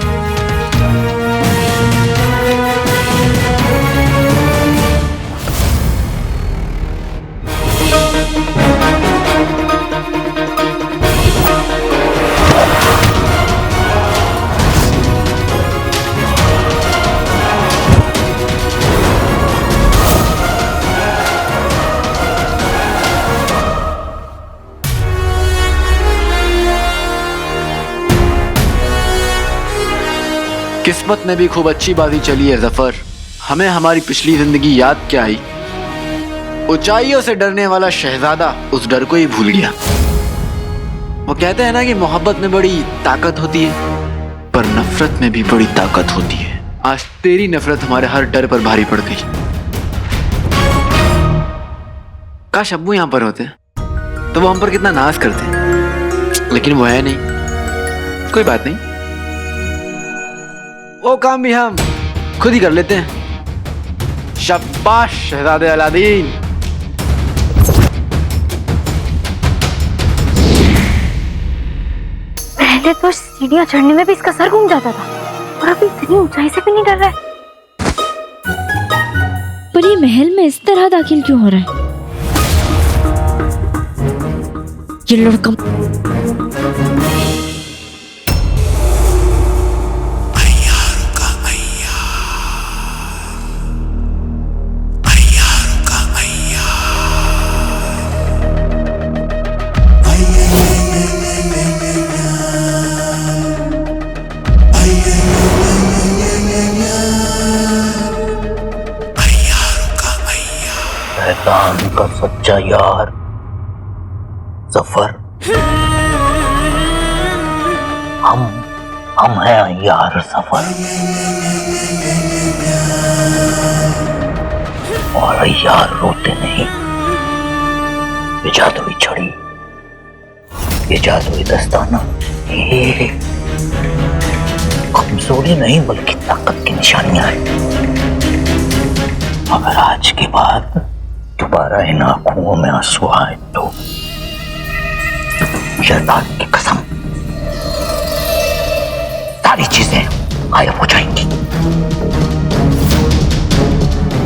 किस्मत में भी खूब अच्छी बाजी चली है जफर। हमें हमारी पिछली जिंदगी याद क्या आई। ऊंचाइयों से डरने वाला शहजादा उस डर को ही भूल गया। वो कहते हैं ना कि मोहब्बत में बड़ी ताकत होती है, पर नफरत में भी बड़ी ताकत होती है। आज तेरी नफरत हमारे हर डर पर भारी पड़ गई। काश अब्बू यहां पर होते तो वो हम पर कितना नाज करते, लेकिन वो है नहीं। कोई बात नहीं, वो काम भी हम खुद ही कर लेते हैं। शाबाश शहजादे अलादीन। पहले तो सीढ़ियां चढ़ने में भी इसका सर घूम जाता था, और अभी इतनी ऊंचाई से भी नहीं डर रहा है। पर ये महल में इस तरह दाखिल क्यों हो रहा है? ये लड़का शैतान का सच्चा यार जफर। हम हैं यार सफर, और यार रोते नहीं। ये जादुई छड़ी, ये जादुई दस्ताना, ये कमजोरी नहीं बल्कि ताकत की निशानियां हैं। अगर आज के बाद दोबारा इन आंखों में आंसू आए तो शैतान की कसम सारी चीजें गायब हो जाएंगी।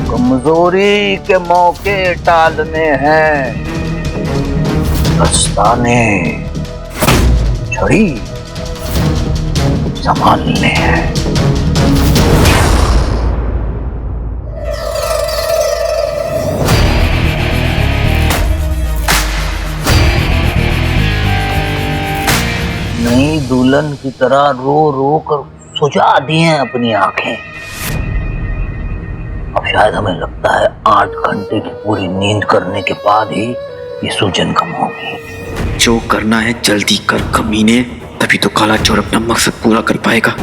कमजोरी के मौके टालने हैं, दस्ताने छड़ी संभालने हैं। नई दुल्हन की तरह रो रो कर सुझा दी हैं अपनी आंखें। अब शायद हमें लगता है 8 घंटे की पूरी नींद करने के बाद ही ये सूजन कम होगी। जो करना है जल्दी कर कमीने, तभी तो काला चोर अपना मकसद पूरा कर पाएगा।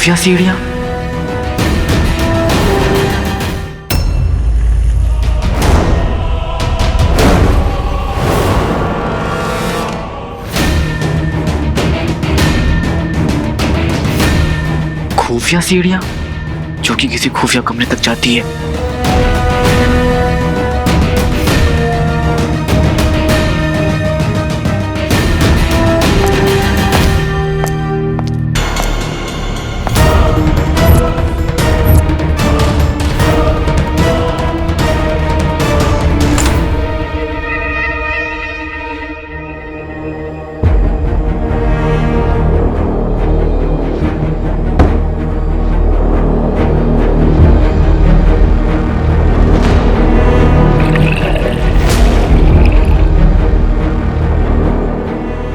खुफिया सीढ़ियां। खुफिया सीढ़ियां जो कि किसी खुफिया कमरे तक जाती है।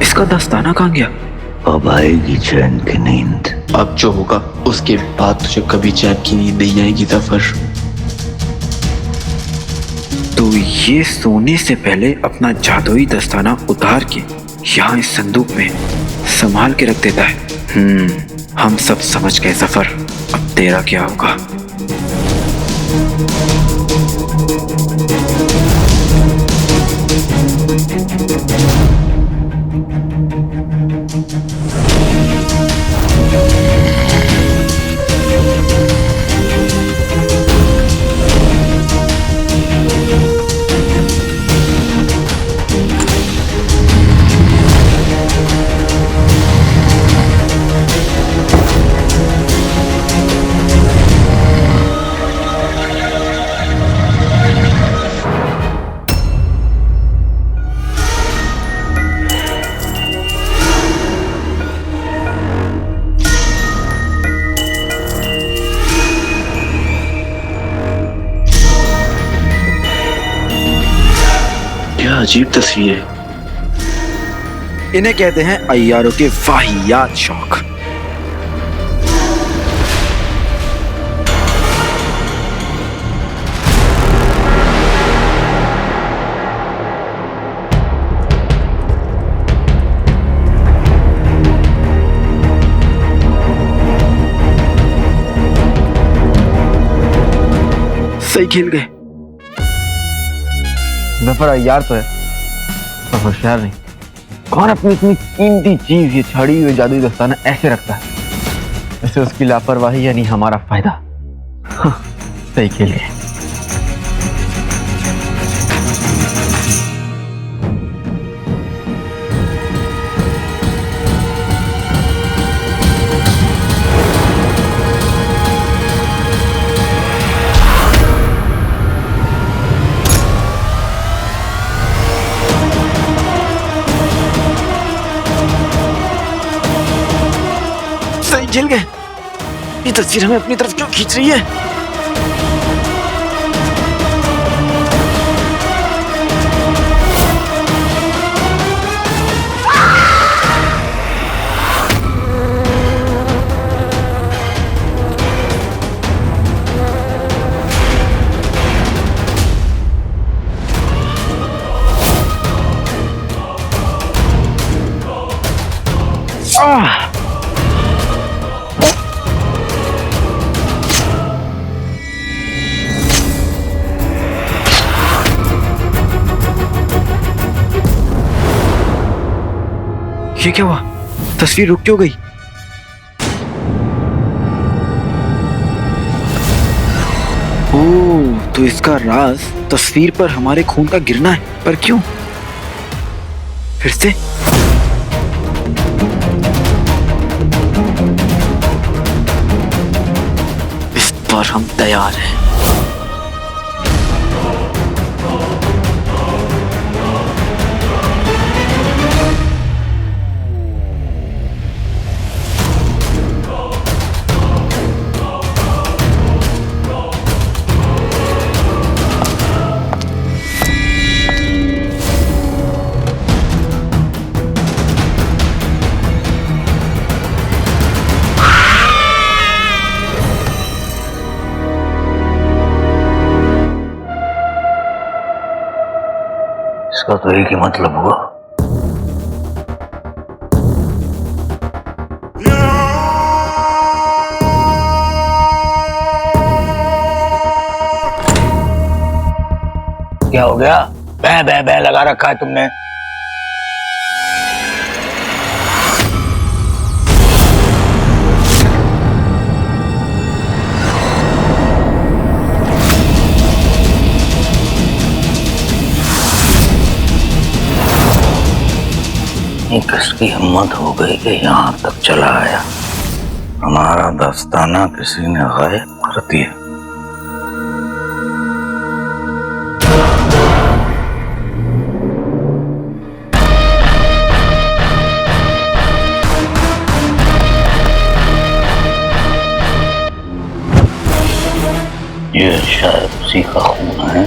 इसका दस्ताना कहाँ गया? अब आएगी चैन की नींद। अब जो होगा उसके बाद तुझे कभी चैन की नींद नहीं आएगी जफर। तो ये सोने से पहले अपना जादुई दस्ताना उतार के यहाँ इस संदूक में संभाल के रख देता है। हम सब समझ गए जफर, अब तेरा क्या होगा? अजीब तस्वीर है। इन्हें कहते हैं अय्यारों के वाहियात शौक। सही खेल गए। जफर अय्यार तो है पर होशियार नहीं। कौन अपनी इतनी कीमती चीज, ये छड़ी हुई जादुई दस्ताना ऐसे रखता है? ऐसे उसकी लापरवाही यानी हमारा फायदा। सही खेल गए। झेल गए। ये तस्वीर हमें अपनी तरफ क्यों खींच रही है? ये क्या हुआ? तस्वीर रुक क्यों गई? ओह, तो इसका राज तस्वीर पर हमारे खून का गिरना है। पर क्यों? फिर से इस पर हम तैयार हैं। इसका तो एक ही मतलब हुआ, क्या हो गया? बै बै बै लगा रखा है तुमने। किसकी हिम्मत हो गई कि यहाँ तक चला आया? हमारा दस्ताना किसी ने गायब कर दिया। ये शायद उसी का खून है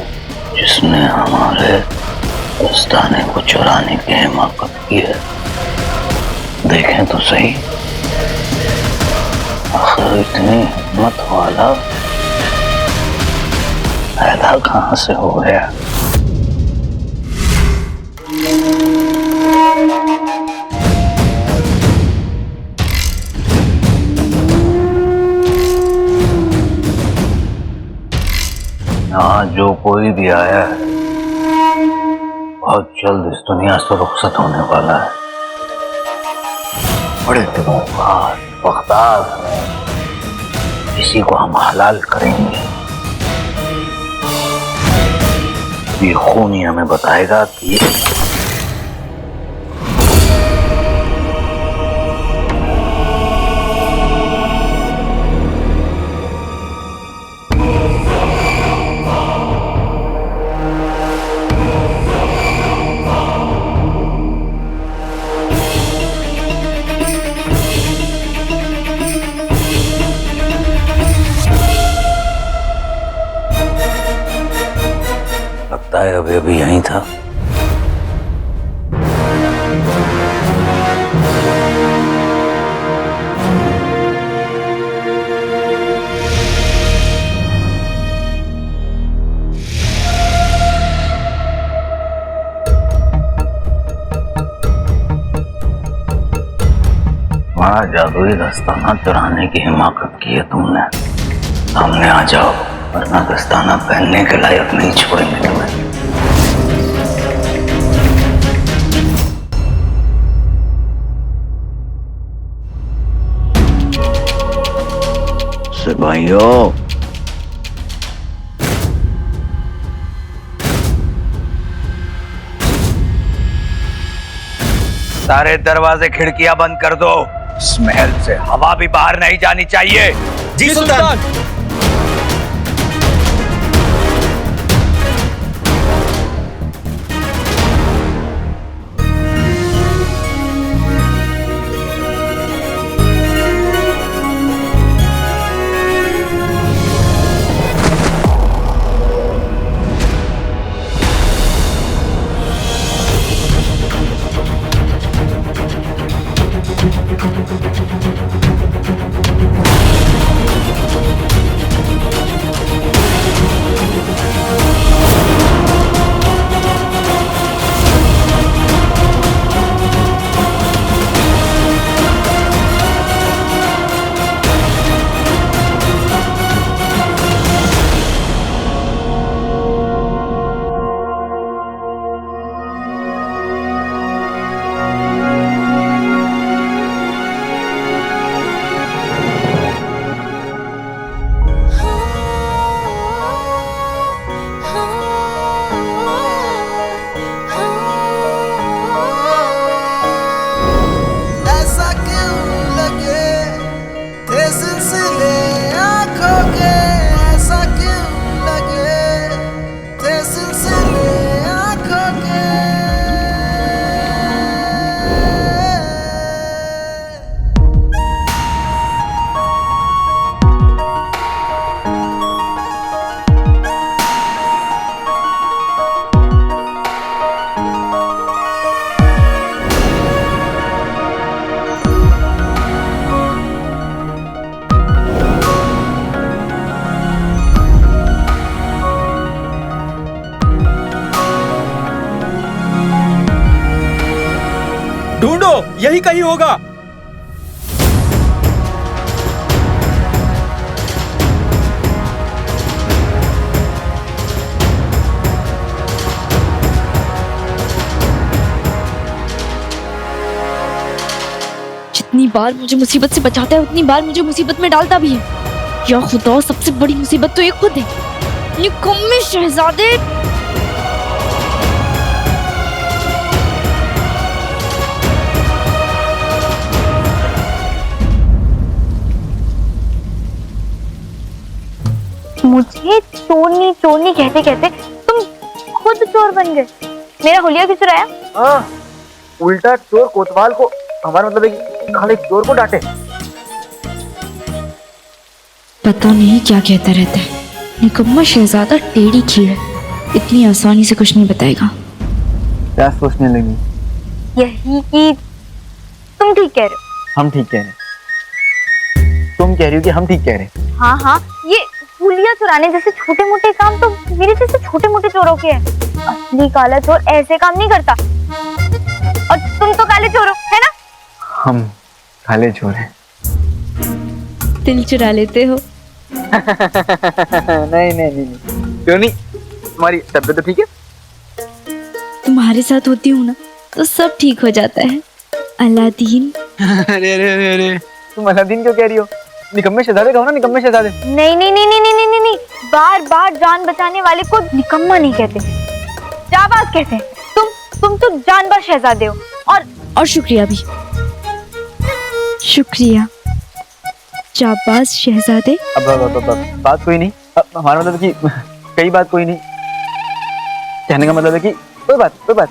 जिसने हमारे दस्ताने को चुराने की हिम्मत की है। देखें तो सही, आखिर इतनी हिम्मत वाला पैदा कहां से हो गया? यहाँ जो कोई भी आया है बहुत जल्द इस दुनिया से रुखसत होने वाला है। बड़े दिनों बाद बगदाद में किसी को हम हलाल करेंगे। ये खून ही हमें बताएगा कि अभी अभी यहीं था। हमारा जादुई दस्ताना चुराने की हिम्मत की है तुमने। सामने आ जाओ वरना दस्ताना पहनने के लायक नहीं छोड़ेंगे तुम्हें। सिपाहियों, सारे दरवाजे खिड़कियां बंद कर दो। इस महल से हवा भी बाहर नहीं जानी चाहिए। जी सुल्तान। ढूंढो, यही कहीं होगा। बार मुझे मुसीबत से बचाता है उतनी बार मुझे मुसीबत में डालता भी है। या खुदा, सबसे बड़ी मुसीबत तो ये खुद है। निकम्मे शहजादे। मुझे चोरनी चोरनी कहते कहते तुम खुद चोर बन गए। मेरा हुलिया क्यों चुराया? हाँ, उल्टा चोर कोतवाल को, हमारा मतलब है कि खाली चोर को डांटे। पता नहीं क्या कहता रहता है। निकम्मा शहजादा टेढ़ी खीर है, इतनी आसानी से कुछ नहीं बताएगा। क्या सोचने लगी? यही कि तुम ठीक कह रहे हो। हम ठीक कह रहे हैं। तुम कह रही हो कि हम ठीक कह रहे हैं? हाँ हाँ, ये हुलिया चुराने जैसे छोटे मोटे काम तो मेरे जैसे छोटे मोटे चोरों के हैं। असली काला चोर ऐसे काम नहीं करता। और तुम तो काले चोर हो, है ना? हम काले चोर हैं। दिल चुरा लेते हो। नहीं, क्यों नहीं? तुम्हारी तबीयत तो ठीक है? तुम्हारे साथ होती हूँ ना तो सब ठीक हो जाता है। अलादीन। अरे तुम अलादीन क्यों कह रही हो? निकम्मे शहजादे कहो ना, निकम्मे शहजादे। नहीं, बार बार जान बचाने वाले को निकम्मा नहीं कहते, जाबाज कहते हैं। तुम तो जानबाज शहजादे हो। और शुक्रिया भी। शुक्रिया जाबाज शहजादे। अब बात कोई नहीं। हमारा मतलब कि कई बात कोई नहीं, कहने का मतलब है कि कोई बात।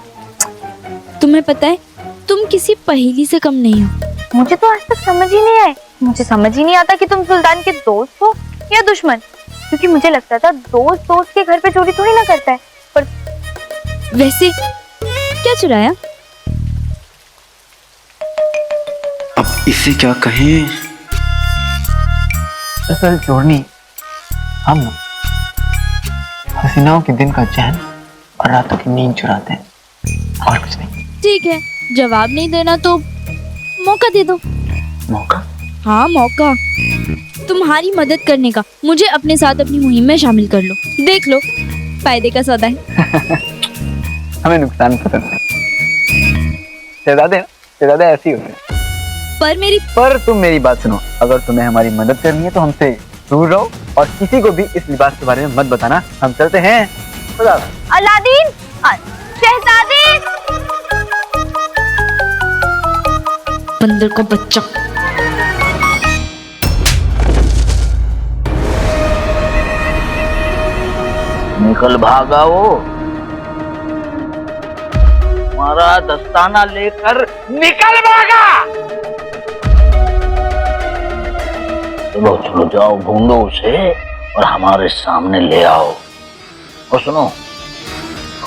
तुम्हें पता है तुम किसी पहेली से कम नहीं हो। मुझे तो आज तक समझ ही नहीं आए। मुझे समझ ही नहीं आता कि तुम सुल्तान के दोस्त हो या दुश्मन, क्योंकि मुझे लगता था दोस्त के घर पे चोरी थोड़ी ना करता है। पर वैसे क्या चुराया? अब इसे क्या कहें? असल चोरनी हम हसीनाओं के दिन का चैन और रातों की नींद चुराते हैं, और कुछ नहीं। ठीक है, जवाब नहीं देना तो मौका दे दो। मौका? हाँ, मौका तुम्हारी मदद करने का। मुझे अपने साथ अपनी मुहिम में शामिल कर लो। देख लो, फायदे का सौदा है। हमें नुकसान पसंद है। शहजादे ऐसे ही होते हैं। पर तुम मेरी बात सुनो, अगर तुम्हें हमारी मदद करनी है तो हमसे दूर रहो और किसी को भी इस लिबास के बारे में मत बताना। हम चलते हैं। अलादीन, शहजादे। बंदर का बच्चा। निकल भागा वो, हमारा दस्ताना लेकर निकल भागा। चलो जाओ, ढूंढो उसे और हमारे सामने ले आओ। और सुनो,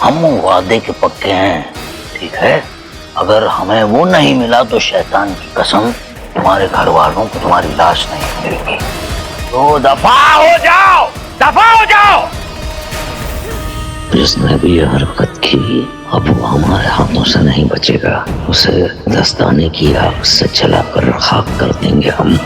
हम वादे के पक्के हैं, ठीक है? अगर हमें वो नहीं मिला तो शैतान की कसम, तुम्हारे घर वालों को तुम्हारी लाश नहीं मिलेगी। तो दफा हो जाओ। जिसने भी ये हरकत की अब वो हमारे हाथों से नहीं बचेगा। उसे दस्ताने की आग से जलाकर खाक कर देंगे हम।